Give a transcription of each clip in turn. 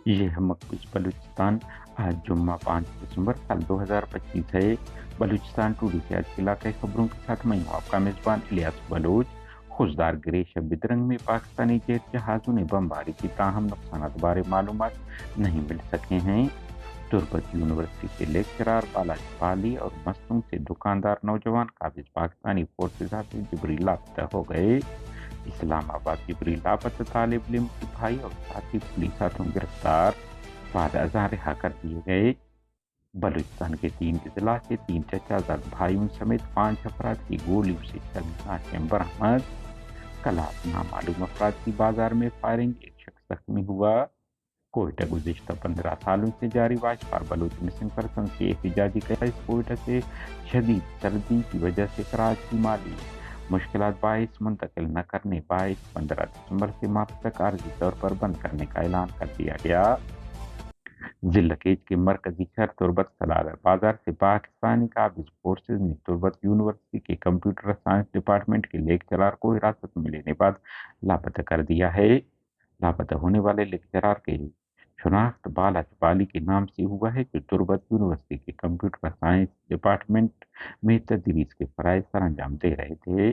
ये है मकबूज बलूचिस्तान। आज जुम्मा 5 दिसंबर साल 2025 है। बलूचिस्तान टुडे के आज की इलाकाई खबरों के साथ मैं हूँ आपका मेज़बान इलियास बलोच। खुशदार गिरे शब रंग में पाकिस्तानी जेट जहाज़ों ने बमबारी की, ताहम नुकसानात बारे मालूमात नहीं मिल सके हैं। तुर्बत यूनिवर्सिटी के लेक्चरार बालाजी पाली और मस्तूम से दुकानदार नौजवान काबिज पाकिस्तानी फोर्सेज हाफिज जिब्रील लापता हो गए। इस्लामाबाद जिब्रील लापता तालिब इल्म के भाई और साथी पुलिस हाथों गिरफ्तार, बाद अज़ां रिहा कर दिए गए। बलूचिस्तान के 3 अजला से 3 चचाजाद भाइयों समेत 5 अफराद की गोलियों से चंद नाशें बरामद। कलात नामालूम अफराद की बाजार में फायरिंग, एक शख्स जख्मी हुआ। कोयटा गुज़िश्ता 15 सालों से जारी वाशफार बलूच मिसिंग पर्सन की एहतजाजी का कोयटा से शदीद सर्दी की वजह से कराची माली मुश्किलात बाइस मुंतकिल न करने बाइस 15 दिसंबर से मार्च तक आर्जी तौर पर बंद करने का ऐलान कर दिया गया। जिला केज के मरकजी शहर तुर्बत सलाल बाजार से पाकिस्तानी काबिज फोर्सेज ने तुर्बत यूनिवर्सिटी के कंप्यूटर साइंस डिपार्टमेंट के लेक्चरार को हिरासत में लेने बाद लापता कर दिया है। लापता होने वाले लेक्चरार के शनाख्त बालाजी पाली के नाम से हुआ है, जो तुर्बत यूनिवर्सिटी के कंप्यूटर साइंस डिपार्टमेंट में तदरीस के फराइज सर अंजाम दे रहे थे।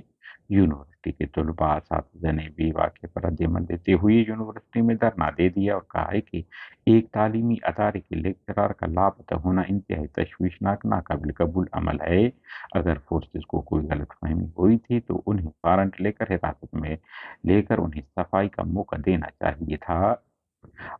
यूनिवर्सिटी के तलबा असातिज़ा ने भी वाक़े पर रद्द-ए-अमल देते हुए यूनिवर्सिटी में धरना दे दिया और कहा है कि एक तालीमी अदारे के लेक्चरार का लापता होना इंतहाई तशवीशनाक, नाकाबिल कबूल अमल है। अगर फोर्सेज को कोई गलतफहमी हुई थी तो उन्हें वारंट लेकर हिरासत में लेकर उन्हें सफाई का मौका देना चाहिए था।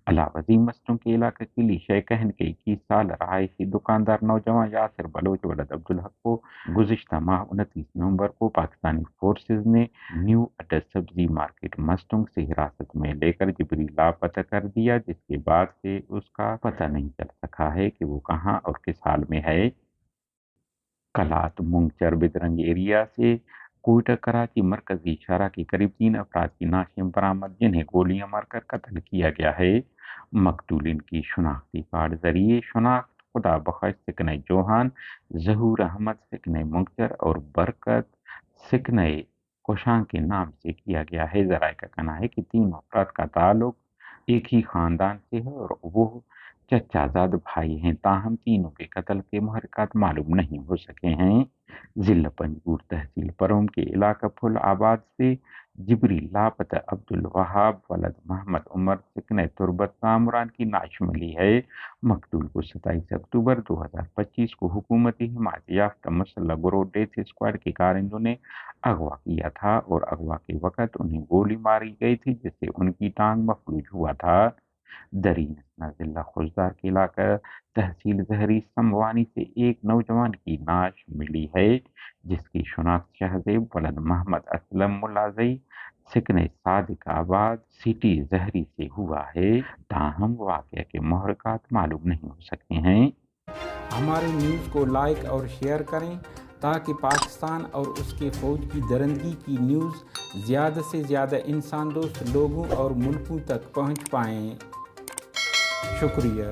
अलावज़ी मस्जिदों के इलाके के लिए शयकहन के 21 साल रहायशी दुकानदार नौजवान यासिर बलोच वलद अब्दुल हक को गुज़िश्ता माह 29 नवंबर को पाकिस्तानी फोर्सेज ने न्यू अटस सब्जी मार्केट मस्जिदों से हिरासत में लेकर जिब्रील लापता कर दिया, जिसके बाद से उसका पता नहीं चल सका है कि वो कहाँ और किस हाल में है। कलात मुंगचर बिदरंग एरिया से कोयटा कराची मरकजी शहरा के करीब 3 अफराद की नाशें बरामद, जिन्हें गोलियां मारकर कत्ल किया गया है। मकतूलिन की शनाख्ती कार्ड जरिए शनाख्त खुदा बख्श सिकने जोहान, जहूर अहमद सिकने मुंगचर और बरकत सिकने कोशांग के नाम से किया गया है। जराये का कहना है कि तीनों अफराद का ताल्लुक एक ही खानदान से है और वो चचाजाद भाई हैं, ताहम तीनों के कत्ल के महरक़ात मालूम नहीं हो सके हैं। जिला पंजगुर तहसील परम के इलाका फुल आबाद से जिब्रील लापता अब्दुल वहाब वलद मोहम्मद उमर सिकने तुर्बत कामरान की नाश मिली है। मकतूल को 27 अक्टूबर 2025 को हुकूमती हिमायत याफ्ता मुसल्लह गिरोह डेथ स्क्वाड के कारिंदों ने अगवा किया था और अगवा के वक़्त उन्हें गोली मारी गई थी, जिससे उनकी टांग मफलूज हुआ था। दरीन जिला खुशदार के इलाका तहसील जहरी समवानी से एक नौजवान की नाश मिली है, जिसकी शनाख्त शहजेब वलद मोहम्मद असलम मुलाजई सिकने सादिक आबाद सिटी जहरी से हुआ है। ताहम वाक़या के महरक़ात मालूम नहीं हो सके हैं। हमारे न्यूज़ को लाइक और शेयर करें ताकि पाकिस्तान और उसके फ़ौज की दरंदगी की न्यूज़ ज़्यादा से ज़्यादा इंसान दोस्त लोगों और मुल्कों तक पहुँच पाएँ। शुक्रिया।